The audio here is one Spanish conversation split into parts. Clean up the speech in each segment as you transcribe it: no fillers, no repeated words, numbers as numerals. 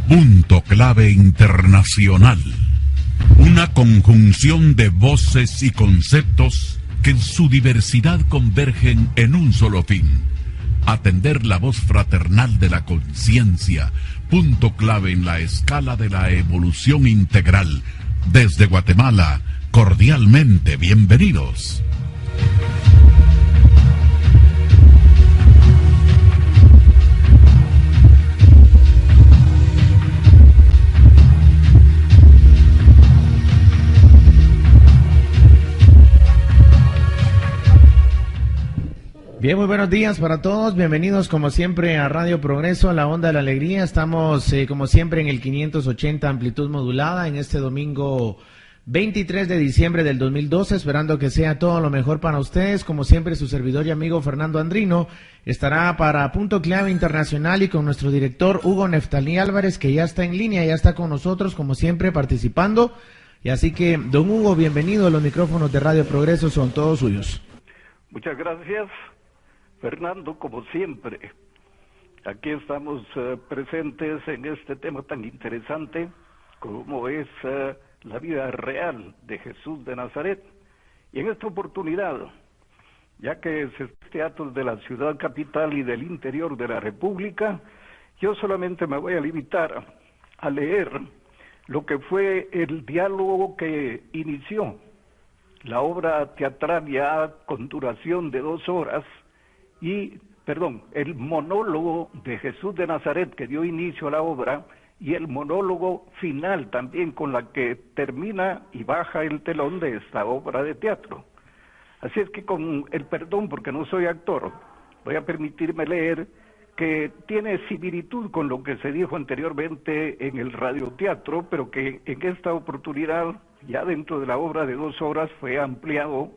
Punto Clave Internacional. Una conjunción de voces y conceptos que en su diversidad convergen en un solo fin: atender la voz fraternal de la conciencia, punto clave en la escala de la evolución integral. Desde Guatemala, cordialmente bienvenidos. Bien, muy buenos días para todos, bienvenidos como siempre a Radio Progreso, a la Onda de la Alegría. Estamos como siempre en el 580 amplitud modulada en este domingo 23 de diciembre del 2012, esperando que sea todo lo mejor para ustedes. Como siempre, su servidor y amigo Fernando Andrino estará para Punto Clave Internacional y con nuestro director Hugo Neftalí Álvarez, que ya está en línea, ya está con nosotros como siempre participando. Y así que, don Hugo, bienvenido, los micrófonos de Radio Progreso son todos suyos. Muchas gracias, Fernando, como siempre. Aquí estamos presentes en este tema tan interesante como es la vida real de Jesús de Nazaret. Y en esta oportunidad, ya que es teatro de la ciudad capital y del interior de la República, yo solamente me voy a limitar a leer lo que fue el diálogo que inició la obra teatral ya con duración de 2 horas, el monólogo de Jesús de Nazaret que dio inicio a la obra y el monólogo final también con la que termina y baja el telón de esta obra de teatro. Así es que con el perdón, porque no soy actor, voy a permitirme leer que tiene similitud con lo que se dijo anteriormente en el radioteatro, pero que en esta oportunidad, ya dentro de la obra de 2 horas, fue ampliado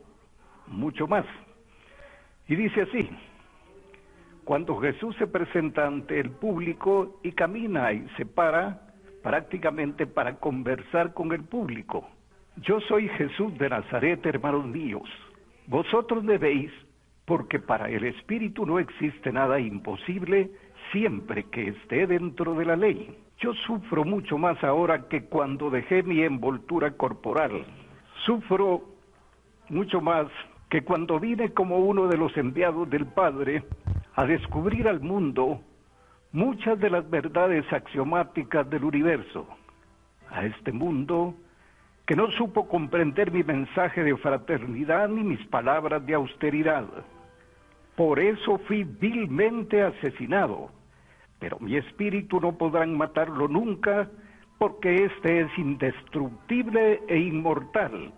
mucho más. Y dice así: cuando Jesús se presenta ante el público y camina y se para prácticamente para conversar con el público. Yo soy Jesús de Nazaret, hermanos míos. Vosotros me veis porque para el Espíritu no existe nada imposible siempre que esté dentro de la ley. Yo sufro mucho más ahora que cuando dejé mi envoltura corporal. Sufro mucho más que cuando vine como uno de los enviados del Padre a descubrir al mundo muchas de las verdades axiomáticas del universo, a este mundo que no supo comprender mi mensaje de fraternidad ni mis palabras de austeridad. Por eso fui vilmente asesinado, pero mi espíritu no podrán matarlo nunca, porque este es indestructible e inmortal,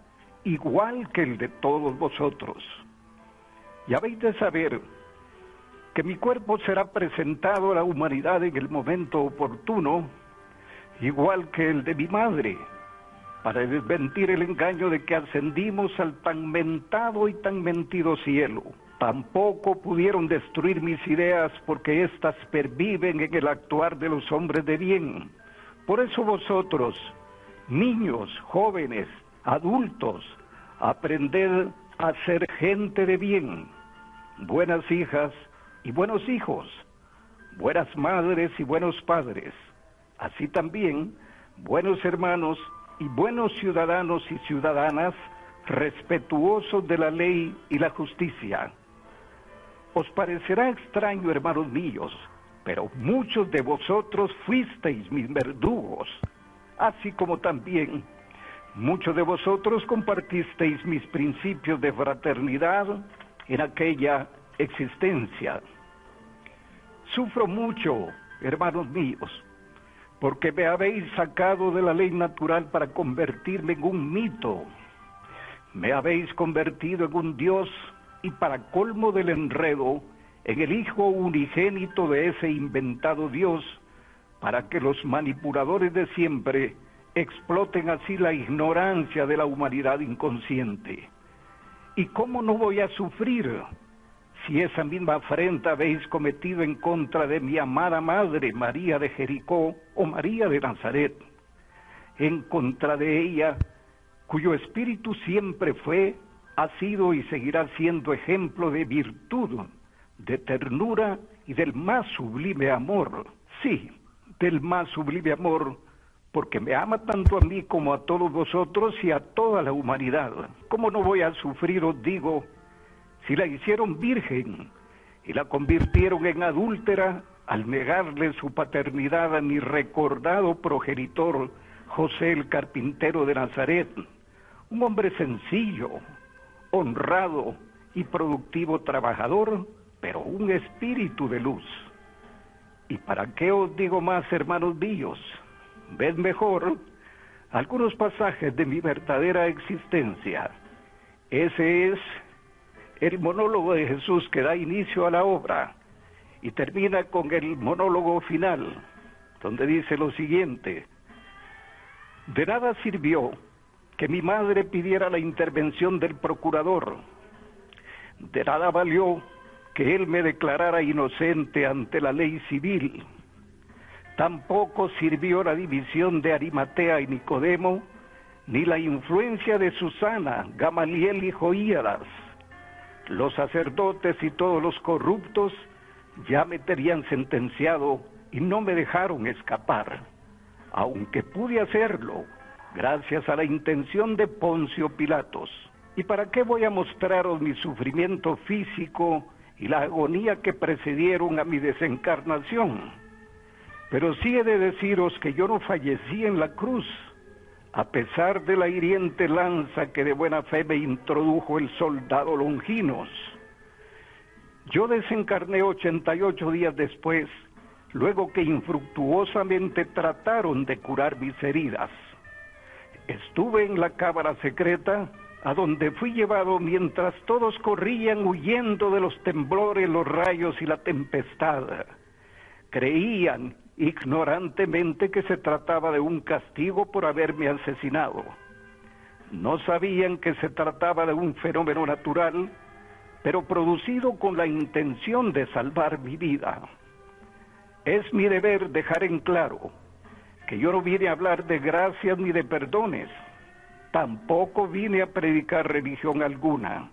igual que el de todos vosotros. Y habéis de saber que mi cuerpo será presentado a la humanidad en el momento oportuno, igual que el de mi madre, para desmentir el engaño de que ascendimos al tan mentado y tan mentido cielo. Tampoco pudieron destruir mis ideas, porque éstas perviven en el actuar de los hombres de bien. Por eso vosotros, niños, jóvenes, adultos, aprended a ser gente de bien, buenas hijas y buenos hijos, buenas madres y buenos padres, así también buenos hermanos y buenos ciudadanos y ciudadanas, respetuosos de la ley y la justicia. Os parecerá extraño, hermanos míos, pero muchos de vosotros fuisteis mis verdugos, así como también muchos de vosotros compartisteis mis principios de fraternidad en aquella existencia. Sufro mucho, hermanos míos, porque me habéis sacado de la ley natural para convertirme en un mito. Me habéis convertido en un Dios y, para colmo del enredo, en el Hijo unigénito de ese inventado Dios, para que los manipuladores de siempre exploten así la ignorancia de la humanidad inconsciente. ¿Y cómo no voy a sufrir si esa misma afrenta habéis cometido en contra de mi amada madre María de Jericó o María de Nazaret? En contra de ella, cuyo espíritu siempre fue, ha sido y seguirá siendo ejemplo de virtud, de ternura y del más sublime amor. Sí, del más sublime amor, porque me ama tanto a mí como a todos vosotros y a toda la humanidad. ¿Cómo no voy a sufrir, os digo, si la hicieron virgen y la convirtieron en adúltera al negarle su paternidad a mi recordado progenitor, José el carpintero de Nazaret, un hombre sencillo, honrado y productivo trabajador, pero un espíritu de luz? ¿Y para qué os digo más, hermanos míos? Ved mejor algunos pasajes de mi verdadera existencia. Ese es el monólogo de Jesús que da inicio a la obra y termina con el monólogo final, donde dice lo siguiente: de nada sirvió que mi madre pidiera la intervención del procurador, de nada valió que él me declarara inocente ante la ley civil, tampoco sirvió la división de Arimatea y Nicodemo, ni la influencia de Susana, Gamaliel y Joíadas. Los sacerdotes y todos los corruptos ya me tenían sentenciado y no me dejaron escapar, aunque pude hacerlo gracias a la intención de Poncio Pilatos. ¿Y para qué voy a mostraros mi sufrimiento físico y la agonía que precedieron a mi desencarnación? Pero sí he de deciros que yo no fallecí en la cruz, a pesar de la hiriente lanza que de buena fe me introdujo el soldado Longinos. Yo desencarné 88 días después, luego que infructuosamente trataron de curar mis heridas. Estuve en la cámara secreta, a donde fui llevado mientras todos corrían huyendo de los temblores, los rayos y la tempestad. Creían ignorantemente que se trataba de un castigo por haberme asesinado. No sabían que se trataba de un fenómeno natural, pero producido con la intención de salvar mi vida. Es mi deber dejar en claro que yo no vine a hablar de gracias ni de perdones, tampoco vine a predicar religión alguna.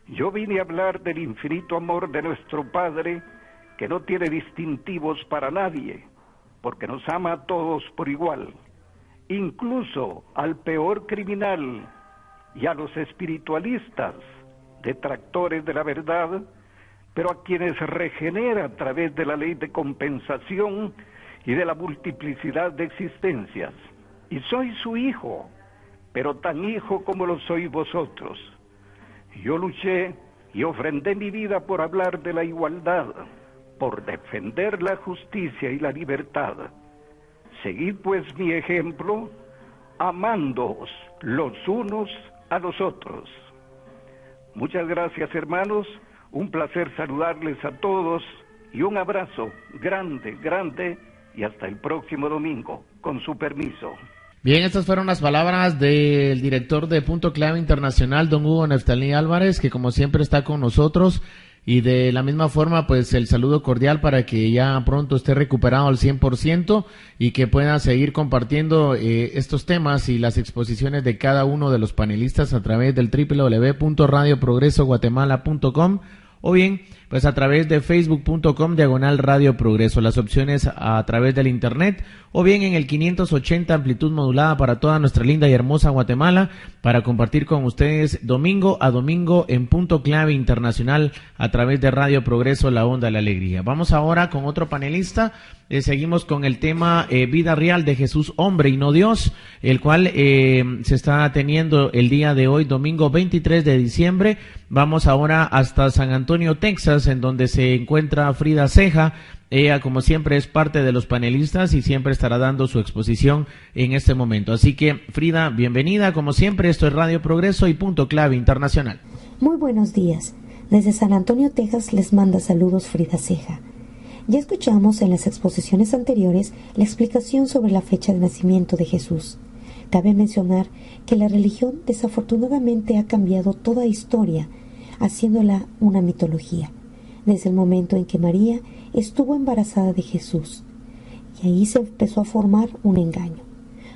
Yo vine a hablar del infinito amor de nuestro Padre, que no tiene distintivos para nadie, porque nos ama a todos por igual, incluso al peor criminal y a los espiritualistas, detractores de la verdad, pero a quienes regenera a través de la ley de compensación y de la multiplicidad de existencias. Y soy su hijo, pero tan hijo como lo sois vosotros. Yo luché y ofrendé mi vida por hablar de la igualdad, por defender la justicia y la libertad. Seguid pues mi ejemplo, amándoos los unos a los otros. Muchas gracias, hermanos, un placer saludarles a todos y un abrazo grande, grande, y hasta el próximo domingo, con su permiso. Bien, estas fueron las palabras del director de Punto Clave Internacional, don Hugo Neftalí Álvarez, que como siempre está con nosotros. Y de la misma forma, pues el saludo cordial para que ya pronto esté recuperado al 100% y que pueda seguir compartiendo estos temas y las exposiciones de cada uno de los panelistas a través del www.radioprogresoguatemala.com o bien pues a través de facebook.com/Radio Progreso, las opciones a través del internet o bien en el 580 amplitud modulada para toda nuestra linda y hermosa Guatemala, para compartir con ustedes domingo a domingo en Punto Clave Internacional a través de Radio Progreso, la onda de la alegría. Vamos ahora con otro panelista. Seguimos con el tema Vida Real de Jesús Hombre y No Dios, el cual se está teniendo el día de hoy, domingo 23 de diciembre. Vamos ahora hasta San Antonio, Texas, en donde se encuentra Frida Ceja. Ella, como siempre, es parte de los panelistas y siempre estará dando su exposición en este momento. Así que, Frida, bienvenida. Como siempre, esto es Radio Progreso y Punto Clave Internacional. Muy buenos días. Desde San Antonio, Texas, les manda saludos Frida Ceja. Ya escuchamos en las exposiciones anteriores la explicación sobre la fecha de nacimiento de Jesús. Cabe mencionar que la religión desafortunadamente ha cambiado toda historia, haciéndola una mitología, desde el momento en que María estuvo embarazada de Jesús. Y ahí se empezó a formar un engaño,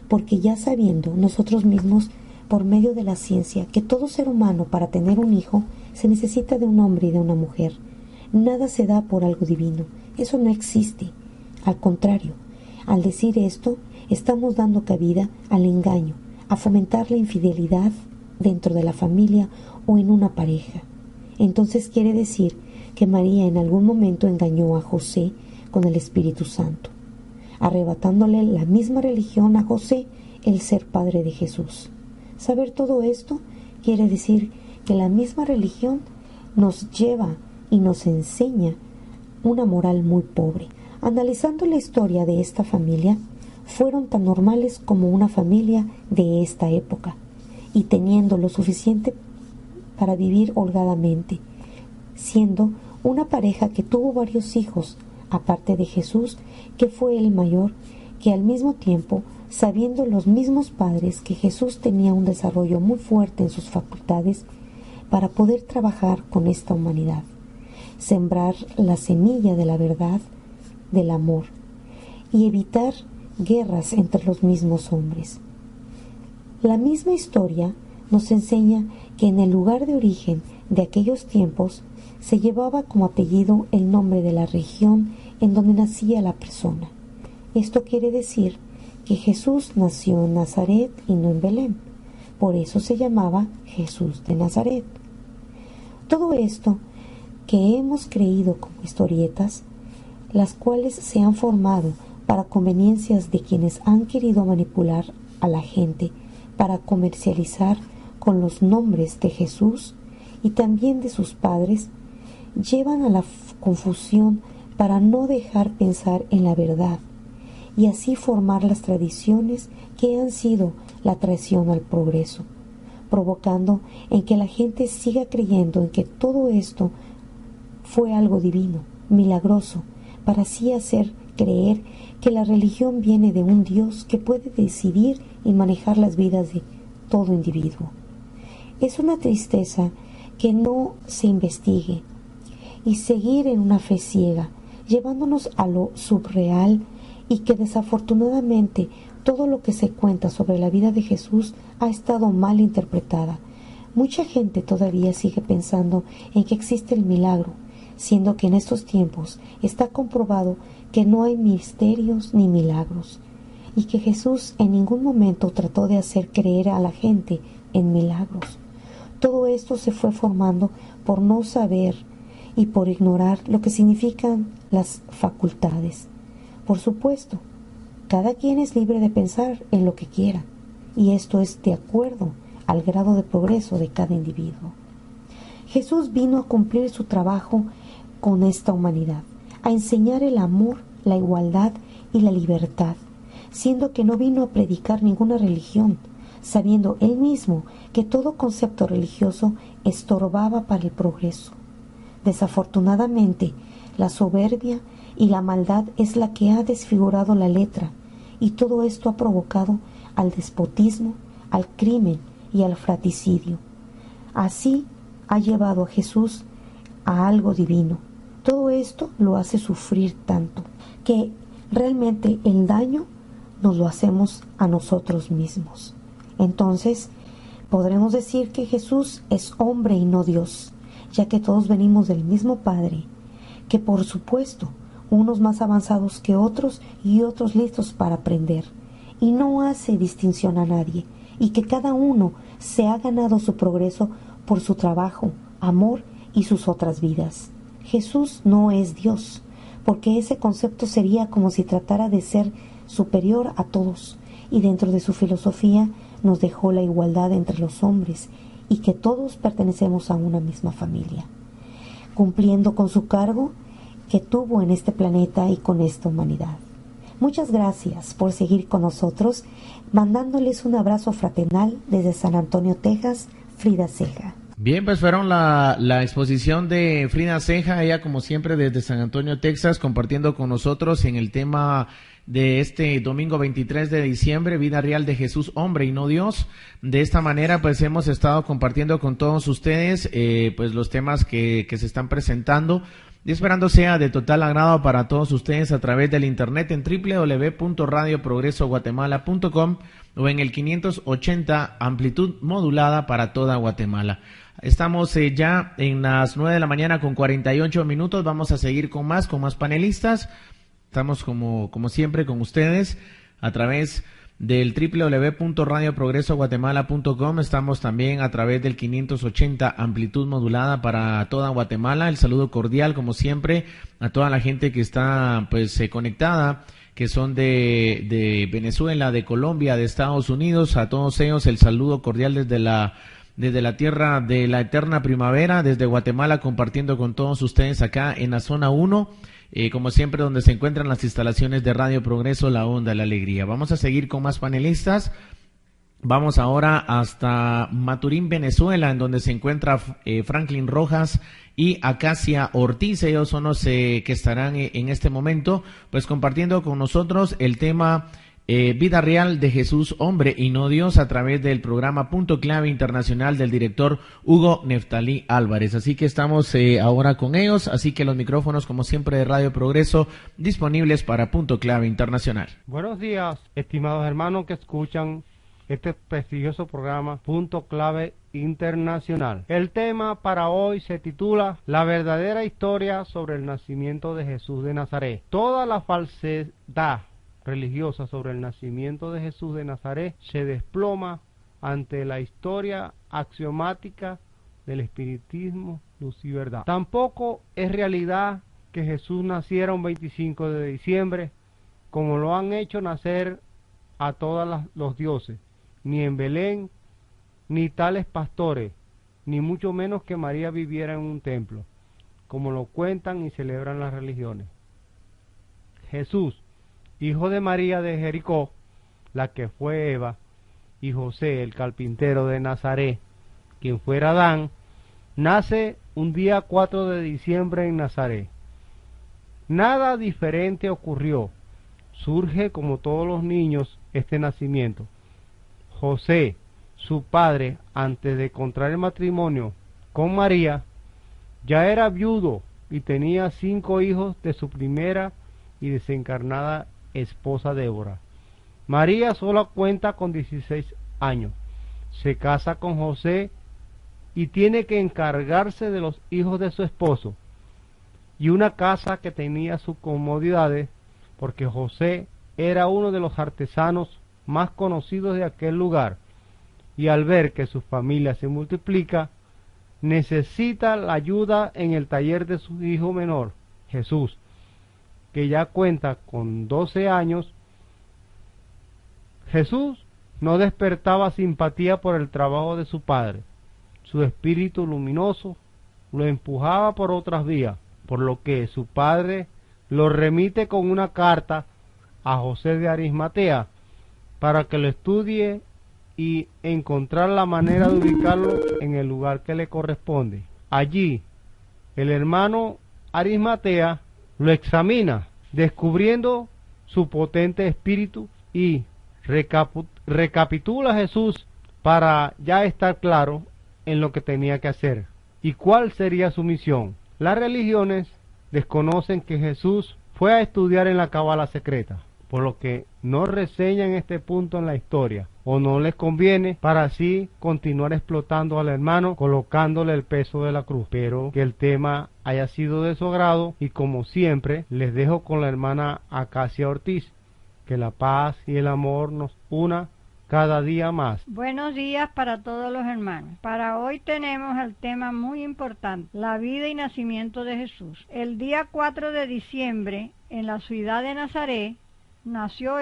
porque ya sabiendo nosotros mismos, por medio de la ciencia, que todo ser humano para tener un hijo se necesita de un hombre y de una mujer. Nada se da por algo divino, eso no existe. Al contrario, Al decir esto, estamos dando cabida al engaño, a fomentar la infidelidad dentro de la familia o en una pareja. Entonces quiere decir que María en algún momento engañó a José con el Espíritu Santo, arrebatándole la misma religión a José, el ser padre de Jesús. Saber todo esto quiere decir que la misma religión nos lleva y nos enseña una moral muy pobre. Analizando la historia de esta familia, fueron tan normales como una familia de esta época, y teniendo lo suficiente para vivir holgadamente, siendo una pareja que tuvo varios hijos, aparte de Jesús, que fue el mayor, que al mismo tiempo, sabiendo los mismos padres que Jesús tenía un desarrollo muy fuerte en sus facultades para poder trabajar con esta humanidad, sembrar la semilla de la verdad, del amor, y evitar guerras entre los mismos hombres. La misma historia nos enseña que en el lugar de origen de aquellos tiempos se llevaba como apellido el nombre de la región en donde nacía la persona. Esto quiere decir que Jesús nació en Nazaret y no en Belén. Por eso se llamaba Jesús de Nazaret. Todo esto que hemos creído como historietas, las cuales se han formado para conveniencias de quienes han querido manipular a la gente para comercializar con los nombres de Jesús y también de sus padres, llevan a la confusión para no dejar pensar en la verdad y así formar las tradiciones que han sido la traición al progreso, provocando en que la gente siga creyendo en que todo esto fue algo divino, milagroso, para así hacer creer que la religión viene de un Dios que puede decidir y manejar las vidas de todo individuo. Es una tristeza que no se investigue y seguir en una fe ciega, llevándonos a lo subreal, y que desafortunadamente todo lo que se cuenta sobre la vida de Jesús ha estado mal interpretada. Mucha gente todavía sigue pensando en que existe el milagro, siendo que en estos tiempos está comprobado que no hay misterios ni milagros, y que Jesús en ningún momento trató de hacer creer a la gente en milagros. Todo esto se fue formando por no saber y por ignorar lo que significan las facultades. Por supuesto, cada quien es libre de pensar en lo que quiera, y esto es de acuerdo al grado de progreso de cada individuo. Jesús vino a cumplir su trabajo con esta humanidad, a enseñar el amor, la igualdad y la libertad, siendo que no vino a predicar ninguna religión, sabiendo él mismo que todo concepto religioso estorbaba para el progreso. Desafortunadamente, la soberbia y la maldad es la que ha desfigurado la letra, y todo esto ha provocado al despotismo, al crimen y al fratricidio. Así ha llevado a Jesús a algo divino. Todo esto lo hace sufrir tanto, que realmente el daño nos lo hacemos a nosotros mismos. Entonces, podremos decir que Jesús es hombre y no Dios, ya que todos venimos del mismo Padre, que por supuesto, unos más avanzados que otros y otros listos para aprender, y no hace distinción a nadie, y que cada uno se ha ganado su progreso por su trabajo, amor y sus otras vidas. Jesús no es Dios, porque ese concepto sería como si tratara de ser superior a todos, y dentro de su filosofía nos dejó la igualdad entre los hombres y que todos pertenecemos a una misma familia, cumpliendo con su cargo que tuvo en este planeta y con esta humanidad. Muchas gracias por seguir con nosotros, mandándoles un abrazo fraternal desde San Antonio, Texas, Frida Ceja. Bien, pues fueron la exposición de Frida Ceja, ella como siempre desde San Antonio, Texas, compartiendo con nosotros en el tema de este domingo 23 de diciembre, vida real de Jesús, hombre y no Dios. De esta manera pues hemos estado compartiendo con todos ustedes pues los temas que se están presentando, y esperando sea de total agrado para todos ustedes a través del internet en www.radioprogresoguatemala.com o en el 580 amplitud modulada para toda Guatemala. Estamos ya en las 9 de la mañana con 48 minutos, vamos a seguir con más panelistas. Estamos como siempre con ustedes a través del www.radioprogresoguatemala.com. Estamos también a través del 580 amplitud modulada para toda Guatemala. El saludo cordial, como siempre, a toda la gente que está conectada, que son de Venezuela, de Colombia, de Estados Unidos. A todos ellos el saludo cordial desde la tierra de la eterna primavera, desde Guatemala, compartiendo con todos ustedes acá en la zona 1. Como siempre, donde se encuentran las instalaciones de Radio Progreso, la onda de la alegría. Vamos a seguir con más panelistas. Vamos ahora hasta Maturín, Venezuela, en donde se encuentra Franklin Rojas y Acacia Ortiz. Ellos son los que estarán en este momento, pues compartiendo con nosotros el tema Vida Real de Jesús, Hombre y No Dios, a través del programa Punto Clave Internacional del director Hugo Neftalí Álvarez. Así que estamos ahora con ellos, así que los micrófonos, como siempre, de Radio Progreso, disponibles para Punto Clave Internacional. Buenos días, estimados hermanos que escuchan este prestigioso programa Punto Clave Internacional. El tema para hoy se titula La verdadera historia sobre el nacimiento de Jesús de Nazaret. Toda la falsedad religiosa sobre el nacimiento de Jesús de Nazaret se desploma ante la historia axiomática del espiritismo, luz y verdad. Tampoco es realidad que Jesús naciera un 25 de diciembre, como lo han hecho nacer a todos los dioses, ni en Belén, ni tales pastores, ni mucho menos que María viviera en un templo, como lo cuentan y celebran las religiones. Jesús, hijo de María de Jericó, la que fue Eva, y José, el carpintero de Nazaret, quien fuera Adán, nace un día 4 de diciembre en Nazaret. Nada diferente ocurrió. Surge como todos los niños este nacimiento. José, su padre, antes de contraer matrimonio con María, ya era viudo y tenía 5 hijos de su primera y desencarnada esposa Débora. María solo cuenta con 16 años. Se casa con José y tiene que encargarse de los hijos de su esposo y una casa que tenía sus comodidades, porque José era uno de los artesanos más conocidos de aquel lugar, y al ver que su familia se multiplica, necesita la ayuda en el taller de su hijo menor, Jesús, que ya cuenta con 12 años. Jesús no despertaba simpatía por el trabajo de su padre. Su espíritu luminoso lo empujaba por otras vías, por lo que su padre lo remite con una carta a José de Arimatea para que lo estudie y encontrar la manera de ubicarlo en el lugar que le corresponde. Allí, el hermano Arimatea lo examina, descubriendo su potente espíritu, y recapitula a Jesús para ya estar claro en lo que tenía que hacer y cuál sería su misión. Las religiones desconocen que Jesús fue a estudiar en la cábala secreta, por lo que no reseñan este punto en la historia, o no les conviene, para así continuar explotando al hermano colocándole el peso de la cruz. Pero que el tema haya sido de su agrado, y como siempre les dejo con la hermana Acacia Ortiz. Que la paz y el amor nos una cada día más. Buenos días para todos los hermanos. Para hoy tenemos el tema muy importante, la vida y nacimiento de Jesús. El día 4 de diciembre, en la ciudad de Nazaret, nació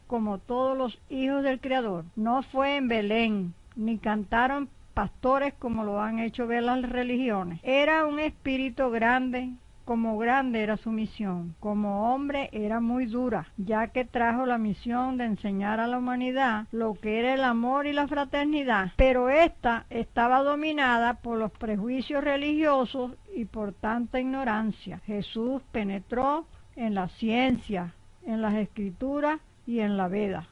como todos los hijos del Creador. No fue en Belén, ni cantaron pastores como lo han hecho ver las religiones. Era un espíritu grande. Como grande era su misión, como hombre era muy dura, ya que trajo la misión de enseñar a la humanidad lo que era el amor y la fraternidad, pero esta estaba dominada por los prejuicios religiosos y por tanta ignorancia. Jesús penetró en la ciencia, en las escrituras y en la Veda.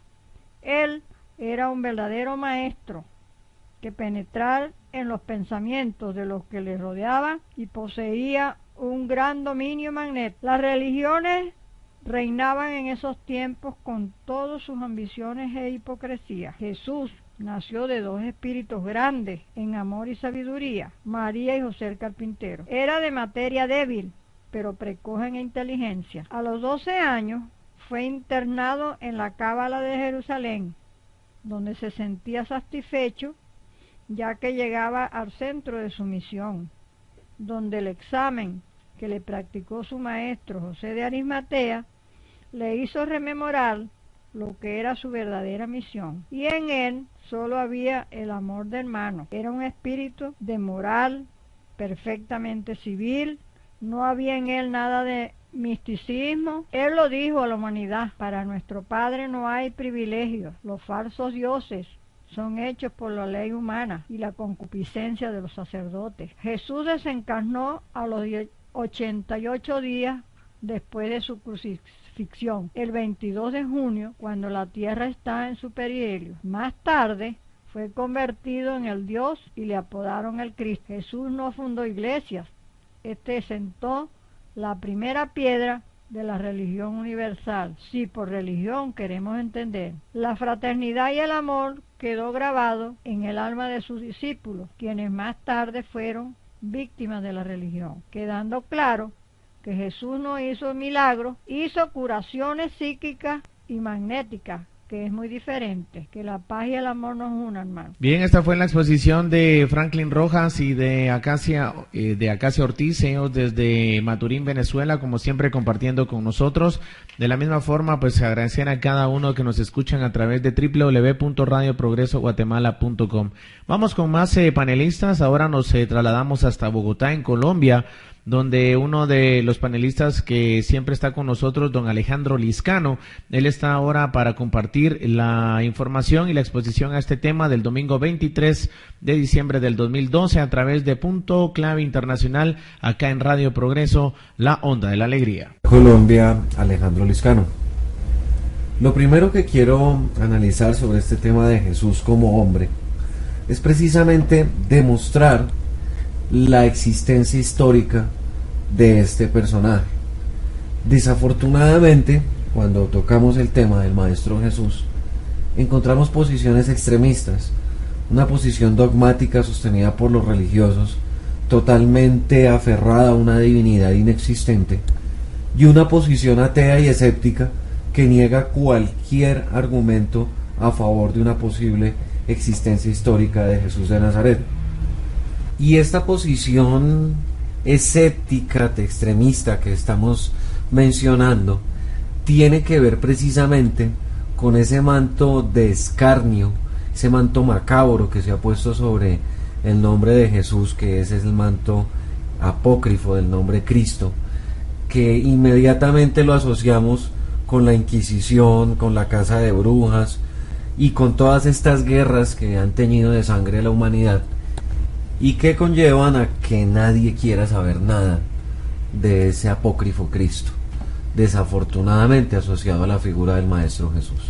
Él era un verdadero maestro que penetrar en los pensamientos de los que le rodeaban y poseía un gran dominio magnético. Las religiones reinaban en esos tiempos con todas sus ambiciones e hipocresía. Jesús nació de 2 espíritus grandes en amor y sabiduría, María y José el carpintero. Era de materia débil, pero precoz en inteligencia. A los 12 años fue internado en la Cábala de Jerusalén, donde se sentía satisfecho, ya que llegaba al centro de su misión, donde el examen que le practicó su maestro José de Arimatea le hizo rememorar lo que era su verdadera misión. Y en él solo había el amor de hermano. Era un espíritu de moral, perfectamente civil, no había en él nada de misticismo. Él lo dijo a la humanidad: para nuestro Padre no hay privilegios, los falsos dioses son hechos por la ley humana y la concupiscencia de los sacerdotes. Jesús desencarnó a los 88 días después de su crucifixión, el 22 de junio, cuando la tierra está en su perihelio. Más tarde fue convertido en el Dios y le apodaron el Cristo. Jesús no fundó iglesias, sentó la primera piedra de la religión universal, si por religión queremos entender. La fraternidad y el amor quedó grabado en el alma de sus discípulos, quienes más tarde fueron víctimas de la religión, quedando claro que Jesús no hizo milagros, hizo curaciones psíquicas y magnéticas, que es muy diferente. Que la paz y el amor nos unan, hermano. Bien, esta fue la exposición de Franklin Rojas y de Acacia Ortiz, ellos desde Maturín, Venezuela, como siempre compartiendo con nosotros. De la misma forma, pues agradecer a cada uno que nos escuchan a través de www.radioprogresoguatemala.com. Vamos con más panelistas. Ahora nos trasladamos hasta Bogotá, en Colombia, donde uno de los panelistas que siempre está con nosotros, don Alejandro Liscano, él está ahora para compartir la información y la exposición a este tema del domingo 23 de diciembre del 2012 a través de Punto Clave Internacional, acá en Radio Progreso, la onda de la alegría. Colombia, Alejandro Liscano. Lo primero que quiero analizar sobre este tema de Jesús como hombre es precisamente demostrar la existencia histórica de este personaje. Desafortunadamente, cuando tocamos el tema del Maestro Jesús, encontramos posiciones extremistas, una posición dogmática sostenida por los religiosos, totalmente aferrada a una divinidad inexistente, y una posición atea y escéptica que niega cualquier argumento a favor de una posible existencia histórica de Jesús de Nazaret. Y esta posición escéptica, extremista que estamos mencionando, tiene que ver precisamente con ese manto de escarnio, ese manto macabro que se ha puesto sobre el nombre de Jesús, que ese es el manto apócrifo del nombre Cristo, que inmediatamente lo asociamos con la Inquisición, con la caza de brujas y con todas estas guerras que han teñido de sangre a la humanidad y que conllevan a que nadie quiera saber nada de ese apócrifo Cristo, desafortunadamente asociado a la figura del Maestro Jesús.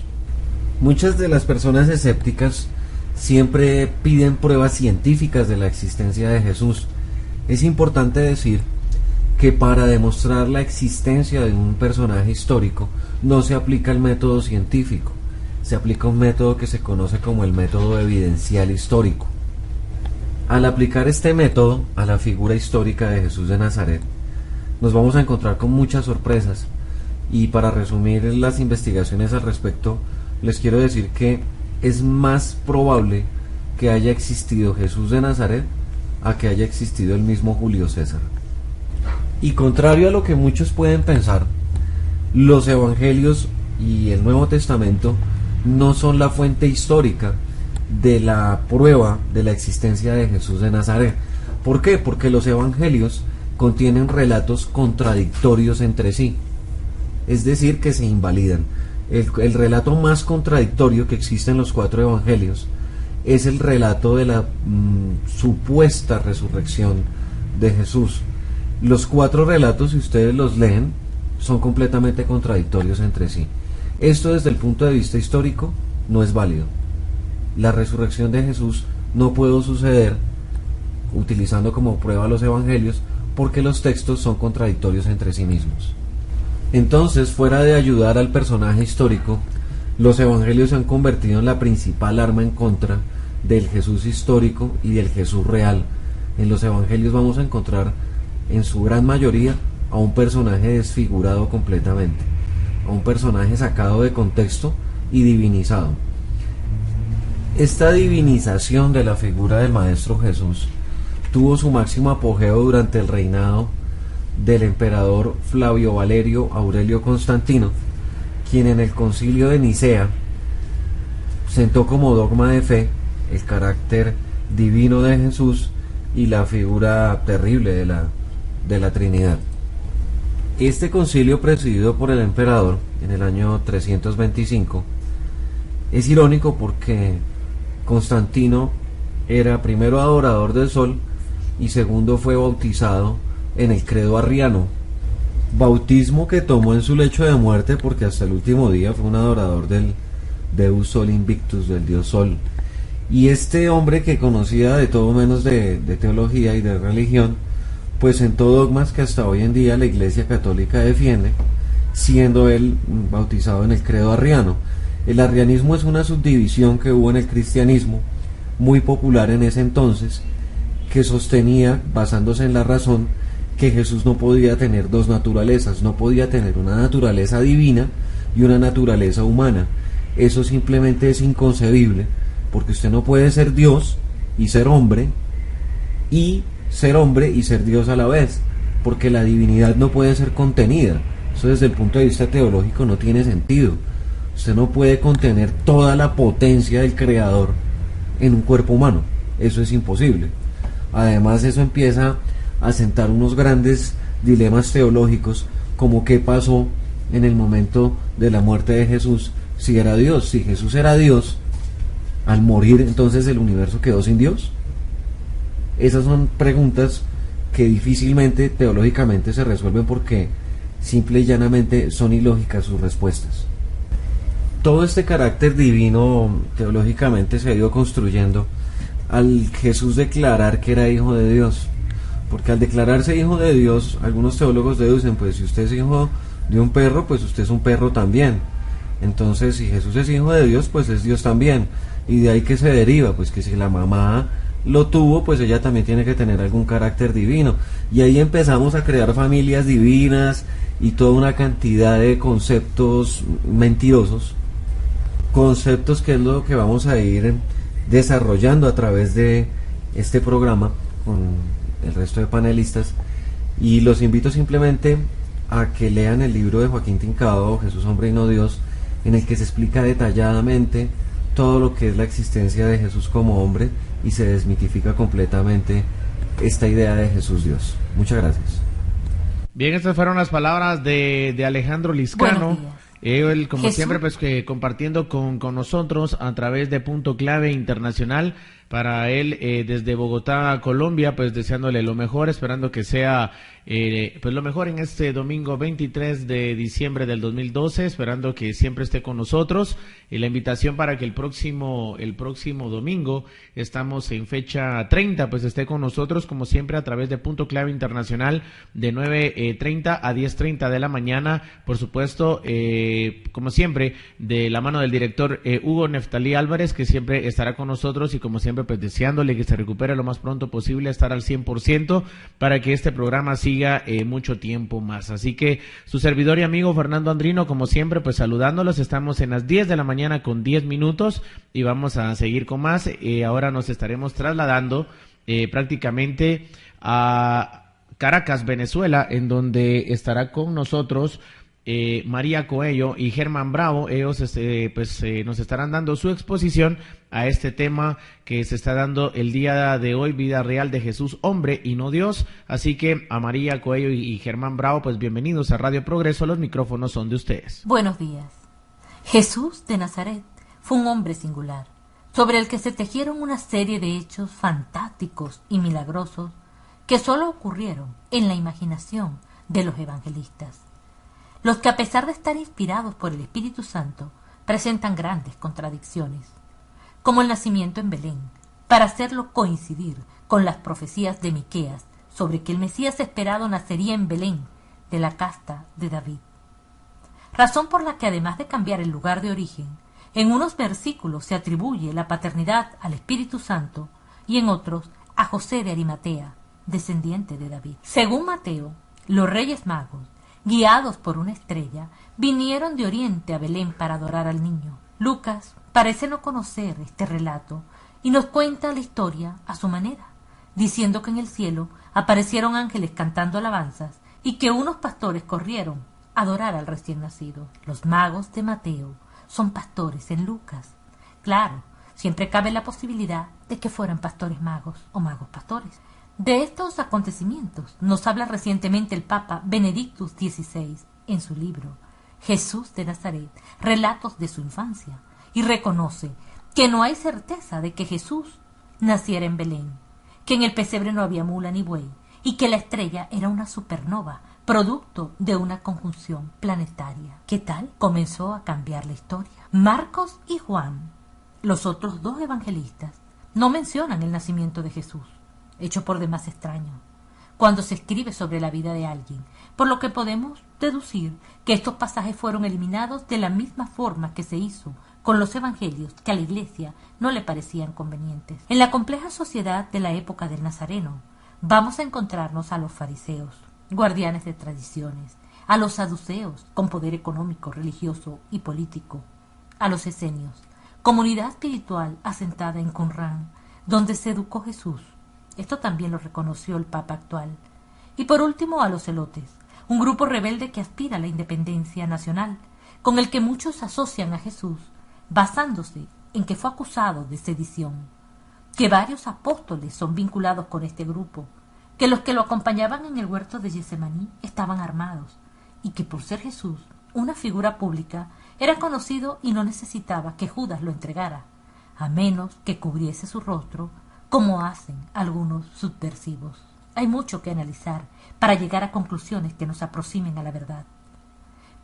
Muchas de las personas escépticas siempre piden pruebas científicas de la existencia de Jesús. Es importante decir que para demostrar la existencia de un personaje histórico no se aplica el método científico, se aplica un método que se conoce como el método evidencial histórico. Al aplicar este método a la figura histórica de Jesús de Nazaret, nos vamos a encontrar con muchas sorpresas, y para resumir las investigaciones al respecto, les quiero decir que es más probable que haya existido Jesús de Nazaret a que haya existido el mismo Julio César. Y contrario a lo que muchos pueden pensar, los evangelios y el Nuevo Testamento no son la fuente histórica de la prueba de la existencia de Jesús de Nazaret. ¿Por qué? Porque los evangelios contienen relatos contradictorios entre sí, es decir, que se invalidan. El relato más contradictorio que existe en los 4 evangelios es el relato de la supuesta resurrección de Jesús. Los 4 relatos, si ustedes los leen, son completamente contradictorios entre sí. Esto, desde el punto de vista histórico, no es válido. La resurrección de Jesús no puede suceder utilizando como prueba los evangelios, porque los textos son contradictorios entre sí mismos. Entonces, fuera de ayudar al personaje histórico, los evangelios se han convertido en la principal arma en contra del Jesús histórico y del Jesús real. En los evangelios vamos a encontrar, en su gran mayoría, a a un personaje desfigurado completamente, a un personaje sacado de contexto y divinizado. Esta divinización de la figura del Maestro Jesús tuvo su máximo apogeo durante el reinado del emperador Flavio Valerio Aurelio Constantino, quien en el concilio de Nicea sentó como dogma de fe el carácter divino de Jesús y la figura terrible de la Trinidad. Este concilio, presidido por el emperador en el año 325, es irónico porque Constantino era primero adorador del sol y segundo fue bautizado en el credo arriano, bautismo que tomó en su lecho de muerte porque hasta el último día fue un adorador del Deus Sol Invictus, del dios Sol. Y este hombre, que conocía de todo menos de teología y de religión, pues sentó dogmas que hasta hoy en día la Iglesia Católica defiende, siendo él bautizado en el credo arriano. El arrianismo es una subdivisión que hubo en el cristianismo, muy popular en ese entonces, que sostenía, basándose en la razón, que Jesús no podía tener dos naturalezas, no podía tener una naturaleza divina y una naturaleza humana. Eso simplemente es inconcebible, porque usted no puede ser Dios y ser hombre y ser Dios a la vez, porque la divinidad no puede ser contenida. Eso desde el punto de vista teológico no tiene sentido. Usted no puede contener toda la potencia del Creador en un cuerpo humano, eso es imposible. Además, eso empieza a sentar unos grandes dilemas teológicos, como qué pasó en el momento de la muerte de Jesús. Si era Dios, si Jesús era Dios, al morir entonces el universo quedó sin Dios. Esas son preguntas que difícilmente teológicamente se resuelven, porque simple y llanamente son ilógicas sus respuestas. Todo este carácter divino teológicamente se ha ido construyendo al Jesús declarar que era hijo de Dios, porque al declararse hijo de Dios, algunos teólogos deducen, pues si usted es hijo de un perro, pues usted es un perro también. Entonces, si Jesús es hijo de Dios, pues es Dios también. Y de ahí que se deriva, pues que si la mamá lo tuvo, pues ella también tiene que tener algún carácter divino. Y ahí empezamos a crear familias divinas y toda una cantidad de conceptos mentirosos, conceptos que es lo que vamos a ir desarrollando a través de este programa con el resto de panelistas. Y los invito simplemente a que lean el libro de Joaquín Tincado, Jesús, hombre y no Dios, en el que se explica detalladamente todo lo que es la existencia de Jesús como hombre y se desmitifica completamente esta idea de Jesús Dios. Muchas gracias. Bien, estas fueron las palabras de Alejandro Lizcano. Él, como Jesús, siempre, pues que compartiendo con nosotros a través de Punto Clave Internacional. Para él, desde Bogotá, Colombia, pues deseándole lo mejor, esperando que sea pues lo mejor en este domingo 23 de diciembre del 2012, esperando que siempre esté con nosotros. Y la invitación para que el próximo domingo, estamos en fecha 30, pues esté con nosotros, como siempre, a través de Punto Clave Internacional, de 9:30 a 10:30 de la mañana, por supuesto, como siempre, de la mano del director Hugo Neftalí Álvarez, que siempre estará con nosotros, y como siempre, pues deseándole que se recupere lo más pronto posible, estar al 100%, para que este programa siga mucho tiempo más. Así que su servidor y amigo Fernando Andrino, como siempre, pues saludándolos. Estamos en las 10 de la mañana con 10 minutos y vamos a seguir con más. Ahora nos estaremos trasladando prácticamente a Caracas, Venezuela, en donde estará con nosotros María Coello y Germán Bravo. Ellos nos estarán dando su exposición a este tema que se está dando el día de hoy, vida real de Jesús, hombre y no Dios. Así que a María Coello y Germán Bravo, pues bienvenidos a Radio Progreso, los micrófonos son de ustedes. Buenos días. Jesús de Nazaret fue un hombre singular, sobre el que se tejieron una serie de hechos fantásticos y milagrosos que solo ocurrieron en la imaginación de los evangelistas, los que, a pesar de estar inspirados por el Espíritu Santo, presentan grandes contradicciones, como el nacimiento en Belén, para hacerlo coincidir con las profecías de Miqueas sobre que el Mesías esperado nacería en Belén, de la casta de David. Razón por la que, además de cambiar el lugar de origen, en unos versículos se atribuye la paternidad al Espíritu Santo y en otros a José de Arimatea, descendiente de David. Según Mateo, Los Reyes Magos, guiados por una estrella, vinieron de Oriente a Belén para adorar al niño. Lucas parece no conocer este relato y nos cuenta la historia a su manera, diciendo que en el cielo aparecieron ángeles cantando alabanzas y que unos pastores corrieron a adorar al recién nacido. Los magos de Mateo son pastores en Lucas. Claro, siempre cabe la posibilidad de que fueran pastores magos o magos pastores. De estos acontecimientos nos habla recientemente el Papa Benedictus XVI en su libro Jesús de Nazaret, relatos de su infancia, y reconoce que no hay certeza de que Jesús naciera en Belén, que en el pesebre no había mula ni buey, y que la estrella era una supernova, producto de una conjunción planetaria. ¿Qué tal? Comenzó a cambiar la historia. Marcos y Juan, los otros dos evangelistas, no mencionan el nacimiento de Jesús, hecho por demás extraño, cuando se escribe sobre la vida de alguien, por lo que podemos deducir que estos pasajes fueron eliminados de la misma forma que se hizo con los evangelios que a la Iglesia no le parecían convenientes. En la compleja sociedad de la época del Nazareno, vamos a encontrarnos a los fariseos, guardianes de tradiciones, a los saduceos, con poder económico, religioso y político, a los esenios, comunidad espiritual asentada en Qumran, donde se educó Jesús. Esto también lo reconoció el Papa actual. Y por último a los celotes, un grupo rebelde que aspira a la independencia nacional, con el que muchos asocian a Jesús, basándose en que fue acusado de sedición, que varios apóstoles son vinculados con este grupo, que los que lo acompañaban en el huerto de Getsemaní estaban armados, y que por ser Jesús una figura pública, era conocido y no necesitaba que Judas lo entregara, a menos que cubriese su rostro, como hacen algunos subversivos. Hay mucho que analizar para llegar a conclusiones que nos aproximen a la verdad.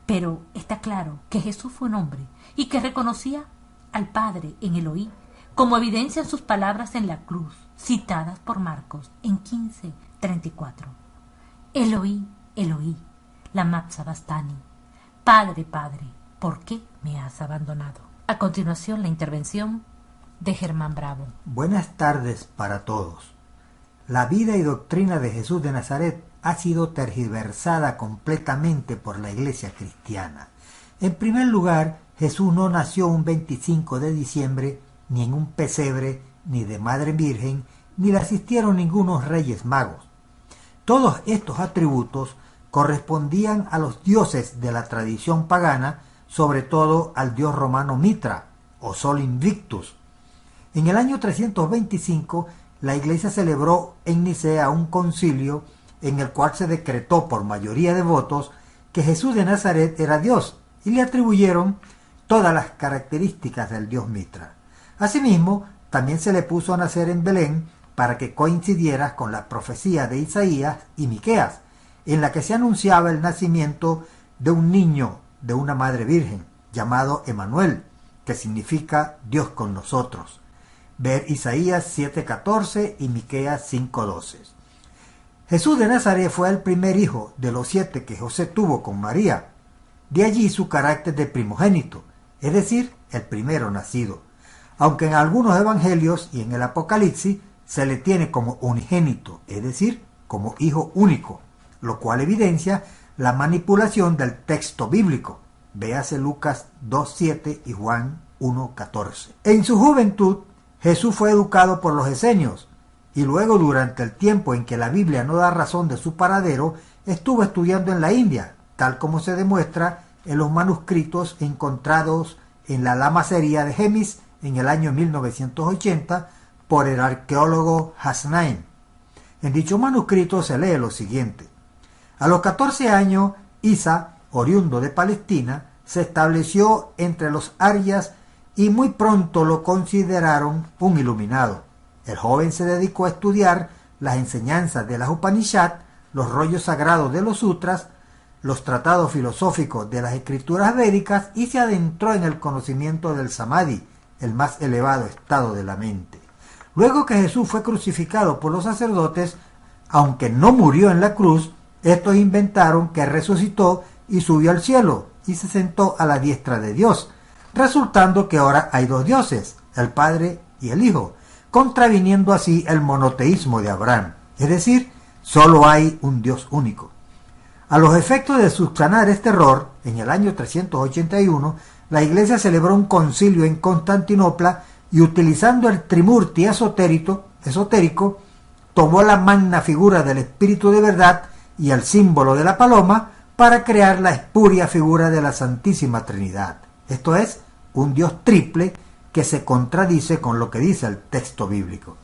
Pero está claro que Jesús fue un hombre y que reconocía al Padre en Eloí, como evidencian sus palabras en la cruz, citadas por Marcos en 15:34. Eloí, Eloí, lama sabachthani. Padre, Padre, ¿por qué me has abandonado? A continuación, la intervención de Germán Bravo. Buenas tardes para todos. La vida y doctrina de Jesús de Nazaret ha sido tergiversada completamente por la Iglesia cristiana. En primer lugar, Jesús no nació un 25 de diciembre, ni en un pesebre, ni de Madre Virgen, ni le asistieron ningunos reyes magos. Todos estos atributos correspondían a los dioses de la tradición pagana, sobre todo al dios romano Mitra, o Sol Invictus. En el año 325, la Iglesia celebró en Nicea un concilio en el cual se decretó por mayoría de votos que Jesús de Nazaret era Dios y le atribuyeron todas las características del dios Mitra. Asimismo, también se le puso a nacer en Belén para que coincidiera con la profecía de Isaías y Miqueas, en la que se anunciaba el nacimiento de un niño de una madre virgen, llamado Emanuel, que significa Dios con nosotros. Ver Isaías 7:14 y Miqueas 5:12. Jesús de Nazaret fue el primer hijo de los 7 que José tuvo con María. De allí su carácter de primogénito, es decir, el primero nacido. Aunque en algunos evangelios y en el Apocalipsis se le tiene como unigénito, es decir, como hijo único, lo cual evidencia la manipulación del texto bíblico. Véase Lucas 2:7 y Juan 1:14. En su juventud, Jesús fue educado por los esenios, y luego durante el tiempo en que la Biblia no da razón de su paradero, estuvo estudiando en la India, tal como se demuestra en los manuscritos encontrados en la lamasería de Gemis en el año 1980 por el arqueólogo Hasnain. En dicho manuscrito se lee lo siguiente: a los 14 años, Isa, oriundo de Palestina, se estableció entre los arias y muy pronto lo consideraron un iluminado. El joven se dedicó a estudiar las enseñanzas de las Upanishad, los rollos sagrados de los sutras, los tratados filosóficos de las escrituras védicas y se adentró en el conocimiento del samadhi, el más elevado estado de la mente. Luego que Jesús fue crucificado por los sacerdotes, aunque no murió en la cruz, estos inventaron que resucitó y subió al cielo y se sentó a la diestra de Dios, resultando que ahora hay dos dioses, el Padre y el Hijo, contraviniendo así el monoteísmo de Abraham, es decir, solo hay un Dios único. A los efectos de subsanar este error, en el año 381, la Iglesia celebró un concilio en Constantinopla y, utilizando el trimurti esotérico, tomó la magna figura del Espíritu de verdad y el símbolo de la paloma para crear la espuria figura de la Santísima Trinidad. Esto es, un Dios triple que se contradice con lo que dice el texto bíblico.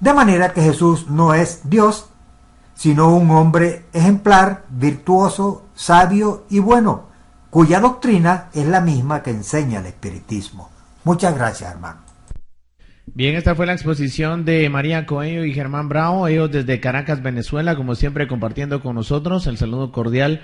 De manera que Jesús no es Dios, sino un hombre ejemplar, virtuoso, sabio y bueno, cuya doctrina es la misma que enseña el espiritismo. Muchas gracias, hermano. Bien, esta fue la exposición de María Coello y Germán Bravo, ellos desde Caracas, Venezuela, como siempre compartiendo con nosotros. El saludo cordial,